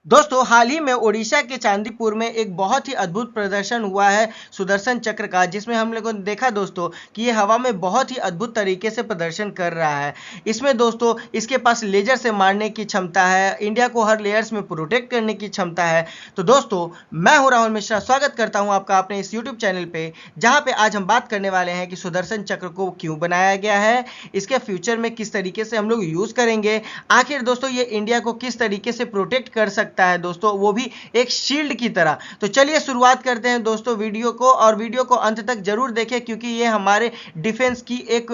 दोस्तों हाल ही में ओडिशा के चांदीपुर में एक बहुत ही अद्भुत प्रदर्शन हुआ है सुदर्शन चक्र का, जिसमें हम लोगों ने देखा दोस्तों कि ये हवा में बहुत ही अद्भुत तरीके से प्रदर्शन कर रहा है। इसमें दोस्तों इसके पास लेजर से मारने की क्षमता है, इंडिया को हर लेयर्स में प्रोटेक्ट करने की क्षमता है। तो दोस्तों मैं हूं राहुल मिश्रा, स्वागत करता हूं आपका अपने इस यूट्यूब चैनल पे, जहां पे आज हम बात करने वाले हैं कि सुदर्शन चक्र को क्यों बनाया गया है, इसके फ्यूचर में किस तरीके से हम लोग यूज करेंगे, आखिर दोस्तों ये इंडिया को किस तरीके से प्रोटेक्ट कर सकता है दोस्तों, वो भी एक शील्ड की तरह। तो चलिए शुरुआत करते हैं दोस्तों वीडियो को, और वीडियो को अंत तक जरूर देखें क्योंकि ये हमारे डिफेंस की एक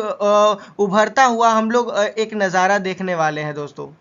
उभरता हुआ हम लोग एक नज़ारा देखने वाले हैं दोस्तों।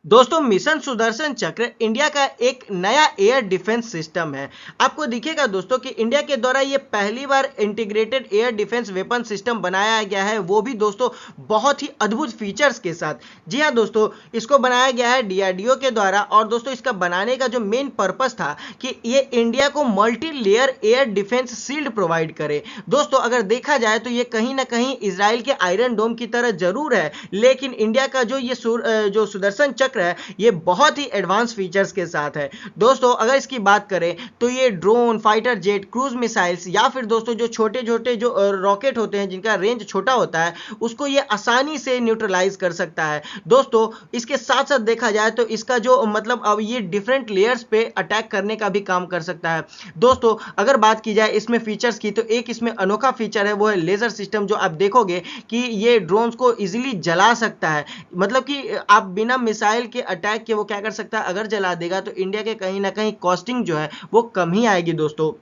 दोस्तों मिशन सुदर्शन चक्र इंडिया का एक नया एयर डिफेंस सिस्टम है। आपको दिखेगा दोस्तों कि इंडिया के द्वारा ये पहली बार integrated air defence weapon system बनाया गया है, वो भी दोस्तों बहुत ही अद्भुत फीचर्स के साथ। जी हाँ दोस्तों, इसको बनाया गया है डीआरडीओ के द्वारा, और दोस्तों इसका बनाने का जो मेन पर्पस था कि ये इंडिया को multi layer air defence shield provide करे। दोस्तों अगर देखा जाए तो ये कहीं ना कहीं इसराइल के आयरन डोम की तरह जरूर है, लेकिन इंडिया का जो सुदर्शन चक्र है ये बहुत ही एडवांस फीचर्स के साथ है। दोस्तों अगर इसकी बात करें तो ये drone, fighter jet, cruise missiles या फिर दोस्तों जो छोटे छोटे जो रॉकेट होते हैं जिनका रेंज छोटा होता है उसको ये आसानी से न्यूट्रलाइज कर सकता है। दोस्तों इसके साथ साथ देखा जाए तो इसका जो मतलब अब ये डिफरेंट लेयर्स पे अटैक करने का भी काम कर सकता है। दोस्तों अगर बात की जाए इसमें फीचर्स की तो एक इसमें अनोखा फीचर है, वो है लेजर सिस्टम, जो आप देखोगे कि ये ड्रोन्स को इजीली जला सकता है। मतलब कि आप बिना मिसाइल के अटैक के वो क्या कर सकता है, अगर जला देगा तो इंडिया के कहीं ना कहीं कॉस्टिंग जो है वो कम ही आएगी दोस्तों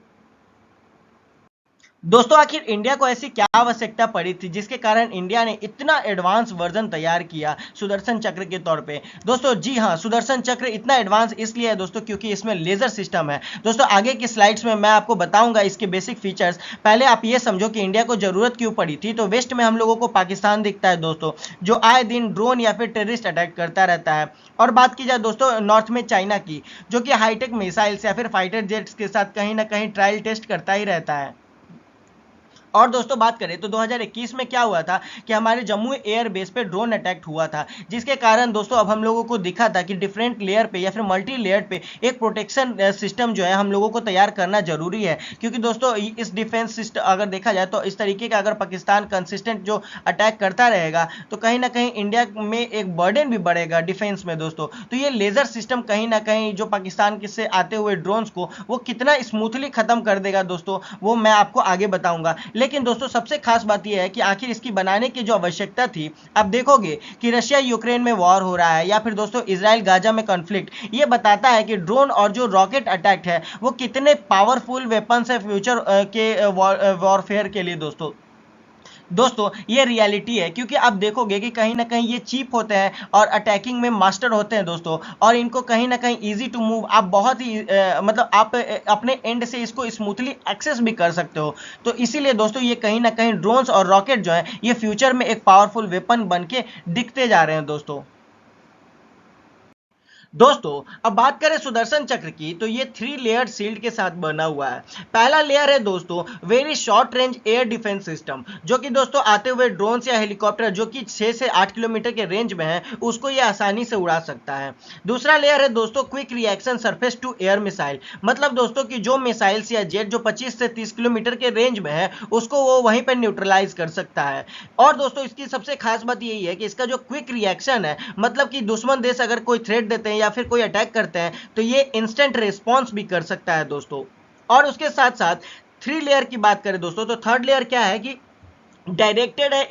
आखिर इंडिया को ऐसी क्या आवश्यकता पड़ी थी जिसके कारण इंडिया ने इतना एडवांस वर्जन तैयार किया सुदर्शन चक्र के तौर पे। दोस्तों जी हाँ, सुदर्शन चक्र इतना एडवांस इसलिए है दोस्तों क्योंकि इसमें लेजर सिस्टम है। दोस्तों आगे की स्लाइड्स में मैं आपको बताऊंगा इसके बेसिक फीचर्स। पहले आप ये समझो कि इंडिया को जरूरत क्यों पड़ी थी। तो वेस्ट में हम लोगों को पाकिस्तान दिखता है दोस्तों, जो आए दिन ड्रोन या फिर टेररिस्ट अटैक करता रहता है। और बात की जाए दोस्तों नॉर्थ में चाइना की, जो कि हाईटेक मिसाइल्स या फिर फाइटर जेट्स के साथ कहीं ना कहीं ट्रायल टेस्ट करता ही रहता है। और दोस्तों बात करें तो 2021 में क्या हुआ था कि हमारे जम्मू एयर बेस पे ड्रोन अटैक हुआ था, जिसके कारण दोस्तों अब हम लोगों को दिखा था कि डिफरेंट लेयर पे या फिर मल्टी लेयर पे एक प्रोटेक्शन सिस्टम जो है हम लोगों को तैयार करना जरूरी है। क्योंकि दोस्तों इस डिफेंस सिस्टम अगर देखा जाए तो इस तरीके का अगर पाकिस्तान कंसिस्टेंट जो अटैक करता रहेगा तो कहीं ना कहीं इंडिया में एक बर्डन भी बढ़ेगा डिफेंस में दोस्तों। तो ये लेजर सिस्टम कहीं ना कहीं जो पाकिस्तान से आते हुए ड्रोन्स को वो कितना स्मूथली खत्म कर देगा दोस्तों, वो मैं आपको आगे बताऊंगा। लेकिन दोस्तों सबसे खास बात यह है कि आखिर इसकी बनाने की जो आवश्यकता थी, आप देखोगे कि रशिया यूक्रेन में वॉर हो रहा है या फिर दोस्तों इजराइल गाजा में कॉन्फ्लिक्ट, ये बताता है कि ड्रोन और जो रॉकेट अटैक है वो कितने पावरफुल वेपन्स है फ्यूचर के वॉरफेयर के लिए दोस्तों ये रियलिटी है। क्योंकि आप देखोगे कि कहीं ना कहीं ये चीप होते हैं और अटैकिंग में मास्टर होते हैं दोस्तों, और इनको कहीं ना कहीं इजी टू मूव, आप बहुत ही मतलब आप अपने एंड से इसको स्मूथली एक्सेस भी कर सकते हो। तो इसीलिए दोस्तों ये कहीं ना कहीं ड्रोन्स और रॉकेट जो है ये फ्यूचर में एक पावरफुल वेपन बन के दिखते जा रहे हैं दोस्तों अब बात करें सुदर्शन चक्र की तो ये 3 लेयर्ड शील्ड के साथ बना हुआ है। पहला लेयर है दोस्तों very short range air defence system, जो कि दोस्तों आते हुए ड्रोन या हेलीकॉप्टर जो कि 6 से 8 किलोमीटर के रेंज में है उसको ये आसानी से उड़ा सकता है। दूसरा लेयर है दोस्तों quick reaction surface to air missile, मतलब दोस्तों कि जो मिसाइल्स या जेट जो 25 से 30 किलोमीटर के रेंज में है उसको वो वहीं पर न्यूट्रलाइज कर सकता है। और दोस्तों इसकी सबसे खास बात यही है कि इसका जो क्विक रिएक्शन है, मतलब कि दुश्मन देश अगर कोई थ्रेट देते हैं या फिर कोई अटैक करते हैं तो ये इंस्टेंट रिस्पॉन्स भी कर सकता है दोस्तों। और उसके साथ साथ 3 लेयर की बात करें दोस्तों तो थर्ड लेयर क्या है कि डायरेक्टेड है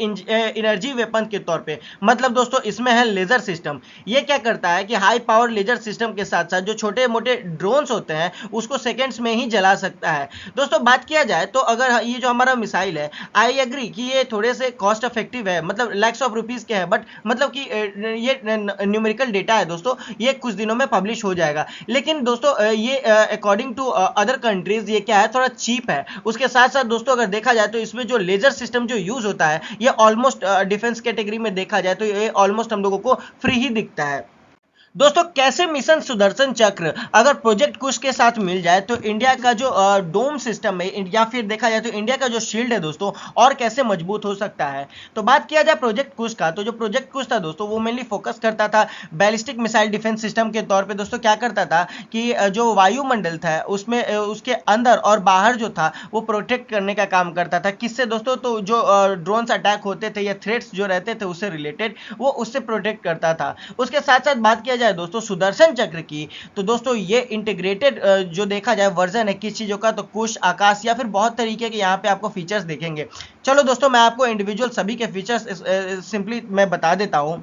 एनर्जी वेपन के तौर पे, मतलब दोस्तों इसमें है लेजर सिस्टम। ये क्या करता है कि हाई पावर लेजर सिस्टम के साथ साथ जो छोटे मोटे ड्रोन्स होते हैं उसको सेकंड्स में ही जला सकता है। दोस्तों बात किया जाए तो अगर ये जो हमारा मिसाइल है, आई एग्री कि ये थोड़े से कॉस्ट इफेक्टिव है, मतलब लैक्स ऑफ रुपीज के है, बट मतलब कि ये न्यूमेरिकल डेटा है दोस्तों, ये कुछ दिनों में पब्लिश हो जाएगा। लेकिन दोस्तों ये अकॉर्डिंग टू अदर कंट्रीज ये क्या है, थोड़ा चीप है। उसके साथ साथ दोस्तों अगर देखा जाए तो इसमें जो लेजर सिस्टम जो यूज होता है ये ऑलमोस्ट डिफेंस कैटेगरी में देखा जाए तो ये ऑलमोस्ट हम लोगों को फ्री ही दिखता है। दोस्तों कैसे मिशन सुदर्शन चक्र अगर प्रोजेक्ट कुश के साथ मिल जाए तो इंडिया का जो डोम सिस्टम है या फिर देखा जाए तो इंडिया का जो शील्ड है दोस्तों और कैसे मजबूत हो सकता है। तो बात किया जाए प्रोजेक्ट कुश का, तो जो प्रोजेक्ट कुश था दोस्तों वो मेनली फोकस करता था बैलिस्टिक मिसाइल डिफेंस सिस्टम के तौर पे। दोस्तों क्या करता था कि जो वायुमंडल था उसमें उसके अंदर और बाहर जो था वो प्रोटेक्ट करने का काम करता था। किससे दोस्तों? तो जो ड्रोन्स अटैक होते थे या थ्रेट्स जो रहते थे उससे रिलेटेड वो उससे प्रोटेक्ट करता था। उसके साथ साथ बात किया जाए दोस्तों सुदर्शन चक्र की, तो दोस्तों ये इंटीग्रेटेड जो देखा जाए वर्जन है किस चीजों का, तो कुश, आकाश या फिर बहुत तरीके के यहाँ पे आपको फीचर्स देखेंगे। चलो दोस्तों मैं आपको इंडिविजुअल सभी के फीचर्स सिंपली मैं बता देता हूँ।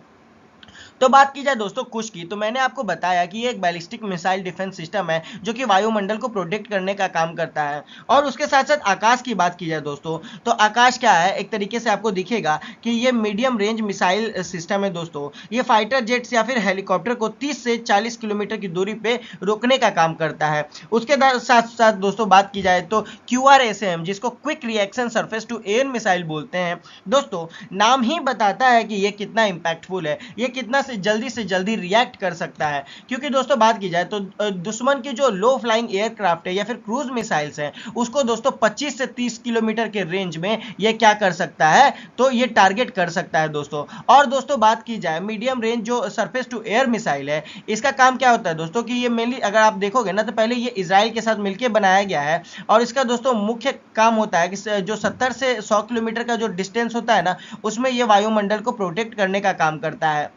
तो बात की जाए दोस्तों कुश की, तो मैंने आपको बताया कि ये एक बैलिस्टिक मिसाइल डिफेंस सिस्टम है जो कि वायुमंडल को प्रोटेक्ट करने का काम करता है। और उसके साथ साथ आकाश की बात की जाए दोस्तों, तो आकाश क्या है, एक तरीके से आपको दिखेगा कि ये मीडियम रेंज मिसाइल सिस्टम है दोस्तों। ये फाइटर जेट्स या फिर हेलीकॉप्टर को 30 से 40 किलोमीटर की दूरी पे रोकने का काम करता है। उसके साथ साथ दोस्तों बात की जाए तो QRSAM, जिसको quick reaction surface to air missile बोलते हैं दोस्तों, नाम ही बताता है कि ये कितना इंपैक्टफुल है, ये कितना से जल्दी रिएक्ट कर सकता है। क्योंकि दोस्तों बात की जाए तो दुश्मन की जो लो फ्लाइंग एयरक्राफ्ट है या फिर क्रूज मिसाइल्स हैं उसको दोस्तों 25 से 30 किलोमीटर के रेंज में ये क्या कर सकता है, तो ये टारगेट कर सकता है दोस्तों। और दोस्तों बात की जाए मीडियम रेंज जो सरफेस टू एयर मिसाइल है, इसका काम क्या होता है दोस्तों कि ये मेनली अगर आप देखोगे ना तो पहले ये इजराइल के साथ मिलकर बनाया गया है। और इसका दोस्तों मुख्य काम होता है कि जो 70 से 100 किलोमीटर का जो डिस्टेंस होता है ना उसमें ये वायुमंडल को प्रोटेक्ट करने का काम करता है।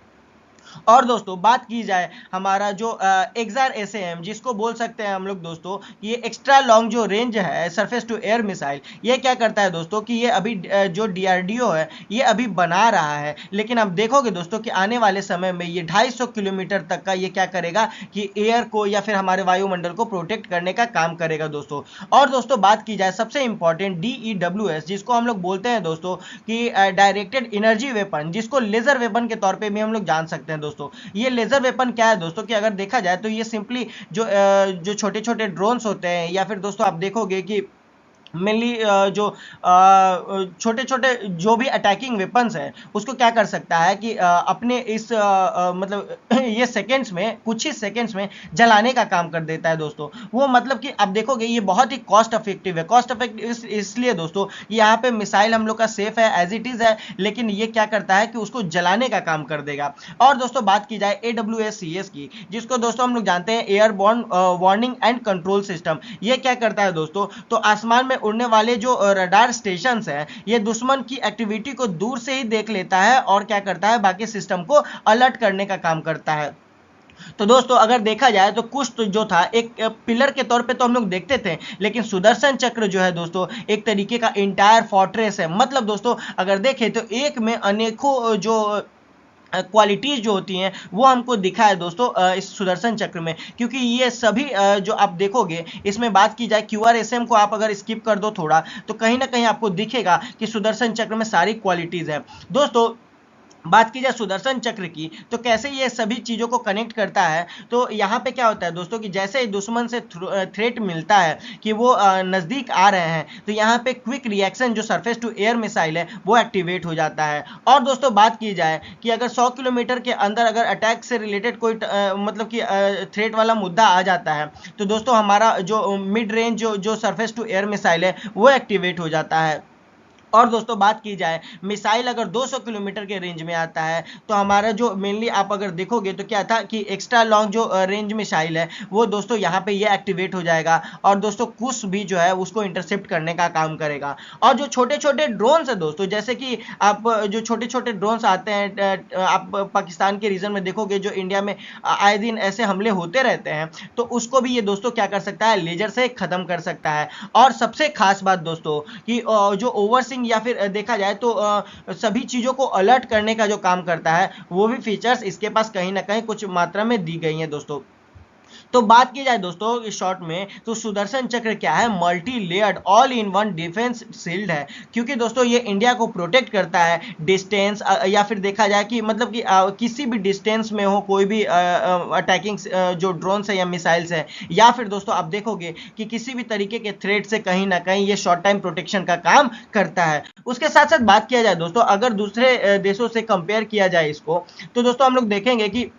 और दोस्तों बात की जाए हमारा जो एक्सआर एसएएम, जिसको बोल सकते हैं हम लोग दोस्तों, ये एक्स्ट्रा लॉन्ग जो रेंज है सरफेस टू एयर मिसाइल, ये क्या करता है दोस्तों कि ये अभी जो डीआरडीओ है ये अभी बना रहा है, लेकिन अब देखोगे दोस्तों कि आने वाले समय में ये 250 किलोमीटर तक का ये क्या करेगा कि एयर को या फिर हमारे वायुमंडल को प्रोटेक्ट करने का काम करेगा दोस्तों। और दोस्तों बात की जाए सबसे इंपॉर्टेंट DEWS, जिसको हम लोग बोलते हैं दोस्तों कि डायरेक्टेड एनर्जी वेपन, जिसको लेजर वेपन के तौर पे भी हम लोग जान सकते हैं दोस्तों। ये लेजर वेपन क्या है दोस्तों कि अगर देखा जाए तो ये सिंपली जो छोटे छोटे ड्रोन्स होते हैं या फिर दोस्तों आप देखोगे कि मेनली जो छोटे छोटे जो भी अटैकिंग वेपन्स है उसको क्या कर सकता है कि अपने इस मतलब ये सेकेंड्स में, कुछ ही सेकेंड्स में जलाने का काम कर देता है दोस्तों। वो मतलब कि आप देखोगे ये बहुत ही कॉस्ट इफेक्टिव है। कॉस्ट इफेक्टिव इसलिए दोस्तों यहाँ पे मिसाइल हम लोग का सेफ है एज इट इज है, लेकिन ये क्या करता है कि उसको जलाने का काम कर देगा। और दोस्तों बात की जाए AWACS की, जिसको दोस्तों हम लोग जानते हैं airborne warning and control system, ये क्या करता है दोस्तों, तो आसमान में उड़ने वाले जो रडार स्टेशंस हैं ये दुश्मन की एक्टिविटी को दूर से ही देख लेता है और क्या करता है बाकी सिस्टम को अलर्ट करने का काम करता है। तो दोस्तों अगर देखा जाए तो कुछ तो जो था एक पिलर के तौर पे तो हम लोग देखते थे, लेकिन सुदर्शन चक्र जो है दोस्तों एक तरीके का इंटायर फोर्ट्रेस है। मतलब दोस्तों अगर देखें तो एक में अनेकों जो क्वालिटीज जो होती हैं वो हमको दिखा है दोस्तों इस सुदर्शन चक्र में। क्योंकि ये सभी जो आप देखोगे इसमें बात की जाए QRSAM को आप अगर स्किप कर दो थोड़ा तो कहीं ना कहीं आपको दिखेगा कि सुदर्शन चक्र में सारी क्वालिटीज है दोस्तों। बात की जाए सुदर्शन चक्र की तो कैसे ये सभी चीज़ों को कनेक्ट करता है, तो यहाँ पे क्या होता है दोस्तों कि जैसे ही दुश्मन से थ्रेट मिलता है कि वो नज़दीक आ रहे हैं तो यहाँ पे क्विक रिएक्शन जो सरफेस टू एयर मिसाइल है वो एक्टिवेट हो जाता है। और दोस्तों बात की जाए कि अगर 100 किलोमीटर के अंदर अगर अटैक से रिलेटेड कोई मतलब कि थ्रेट वाला मुद्दा आ जाता है तो दोस्तों हमारा जो मिड रेंज जो सरफेस टू एयर मिसाइल है वो एक्टिवेट हो जाता है। और दोस्तों बात की जाए मिसाइल अगर 200 किलोमीटर के रेंज में आता है तो हमारा जो मेनली आप अगर देखोगे तो क्या था कि एक्स्ट्रा लॉन्ग जो रेंज मिसाइल है वो दोस्तों यहाँ पे ये एक्टिवेट हो जाएगा। और दोस्तों कुछ भी जो है उसको इंटरसेप्ट करने का काम करेगा। और जो छोटे छोटे ड्रोन्स है दोस्तों, जैसे कि आप जो छोटे छोटे ड्रोन्स आते हैं आप पाकिस्तान के रीजन में देखोगे जो इंडिया में आए दिन ऐसे हमले होते रहते हैं, तो उसको भी ये दोस्तों क्या कर सकता है, लेजर से खत्म कर सकता है। और सबसे खास बात दोस्तों कि जो ओवरसिंग या फिर देखा जाए तो सभी चीजों को अलर्ट करने का जो काम करता है वो भी फीचर्स इसके पास कहीं ना कहीं कुछ मात्रा में दी गई हैं दोस्तों। तो बात की जाए दोस्तों इस शॉर्ट में तो सुदर्शन चक्र क्या है, multi layered all in one defence shield है। क्योंकि दोस्तों ये इंडिया को प्रोटेक्ट करता है डिस्टेंस या फिर देखा जाए कि मतलब कि किसी भी डिस्टेंस में हो कोई भी अटैकिंग जो ड्रोन्स है या मिसाइल्स है, या फिर दोस्तों आप देखोगे कि किसी भी तरीके के थ्रेट से कहीं ना कहीं ये शॉर्ट टाइम प्रोटेक्शन का काम करता है। उसके साथ साथ बात किया जाए दोस्तों अगर दूसरे देशों से कंपेयर किया जाए इसको, तो दोस्तों हम लोग देखेंगे कि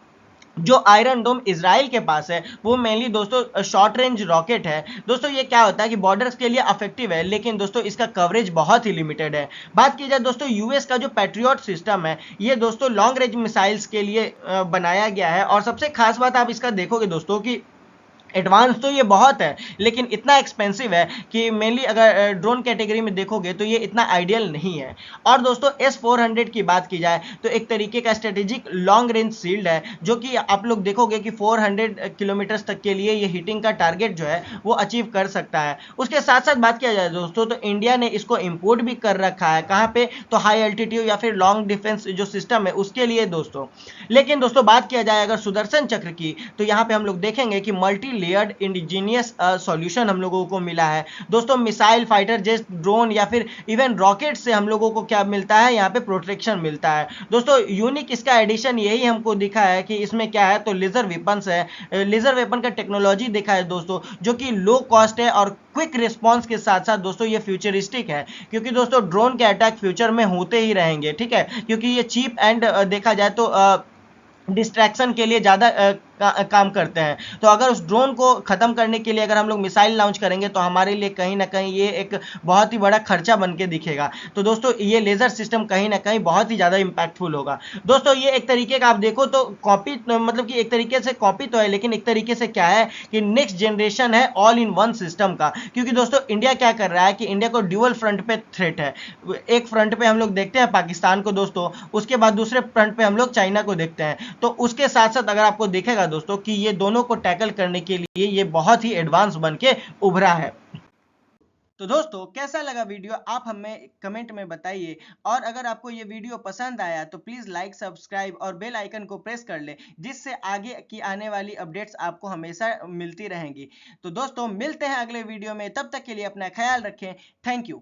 जो आयरन डोम इजराइल के पास है वो मेनली दोस्तों शॉर्ट रेंज रॉकेट है। दोस्तों ये क्या होता है कि बॉर्डर्स के लिए अफेक्टिव है, लेकिन दोस्तों इसका कवरेज बहुत ही लिमिटेड है। बात की जाए दोस्तों यूएस का जो पैट्रियट सिस्टम है, ये दोस्तों लॉन्ग रेंज मिसाइल्स के लिए बनाया गया है। और सबसे खास बात आप इसका देखोगे दोस्तों कि एडवांस तो ये बहुत है, लेकिन इतना एक्सपेंसिव है कि मेनली अगर ड्रोन कैटेगरी में देखोगे तो ये इतना आइडियल नहीं है। और दोस्तों S-400 की बात की जाए तो एक तरीके का स्ट्रेटेजिक लॉन्ग रेंज शील्ड है, जो कि आप लोग देखोगे कि 400 किलोमीटर तक के लिए ये हिटिंग का टारगेट जो है वो अचीव कर सकता है। उसके साथ साथ बात किया जाए दोस्तों तो इंडिया ने इसको इम्पोर्ट भी कर रखा है, कहाँ पे तो हाई अल्टीट्यूड या फिर लॉन्ग डिफेंस जो सिस्टम है उसके लिए दोस्तों। लेकिन दोस्तों बात किया जाए अगर सुदर्शन चक्र की, तो यहाँ पे हम लोग देखेंगे कि मल्टी लेयर्ड इंडिजीनियस सॉल्यूशन हम लोगों को मिला है दोस्तों। मिसाइल फाइटर जेट ड्रोन या फिर इवन रॉकेट से हम लोगों को क्या मिलता है, यहाँ पे प्रोटेक्शन मिलता है दोस्तों। यूनिक इसका एडिशन यही हमको दिखा है कि इसमें क्या है तो लेजर वेपन्स है। लेजर वेपन का टेक्नोलॉजी दिखा है दोस्तों, जो कि लो कॉस्ट है और क्विक रिस्पॉन्स के साथ साथ दोस्तों ये फ्यूचरिस्टिक है, क्योंकि दोस्तों ड्रोन के अटैक फ्यूचर में होते ही रहेंगे, ठीक है। क्योंकि ये चीप एंड देखा जाए तो डिस्ट्रैक्शन के लिए ज़्यादा काम करते हैं। तो अगर उस ड्रोन को ख़त्म करने के लिए अगर हम लोग मिसाइल लॉन्च करेंगे तो हमारे लिए कहीं ना कहीं ये एक बहुत ही बड़ा खर्चा बन के दिखेगा। तो दोस्तों ये लेज़र सिस्टम कहीं ना कहीं बहुत ही ज़्यादा इंपैक्टफुल होगा दोस्तों। ये एक तरीके का आप देखो तो कॉपी, मतलब कि एक तरीके से कॉपी तो है, लेकिन एक तरीके से क्या है कि नेक्स्ट जनरेशन है ऑल इन वन सिस्टम का। क्योंकि दोस्तों इंडिया क्या कर रहा है कि इंडिया को ड्यूअल फ्रंट पे थ्रेट है। एक फ्रंट पे हम लोग देखते हैं पाकिस्तान को दोस्तों, उसके बाद दूसरे फ्रंट पे हम लोग चाइना को देखते हैं। तो उसके साथ साथ अगर आपको देखेगा दोस्तों कि ये दोनों को टैकल करने के लिए ये बहुत ही एडवांस बन के उभरा है। तो दोस्तों कैसा लगा वीडियो आप हमें कमेंट में बताइए, और अगर आपको ये वीडियो पसंद आया तो प्लीज़ लाइक, सब्सक्राइब और बेल आइकन को प्रेस कर ले, जिससे आगे की आने वाली अपडेट्स आपको हमेशा मिलती रहेंगी। तो दोस्तों मिलते हैं अगले वीडियो में, तब तक के लिए अपना ख्याल रखें। Thank you.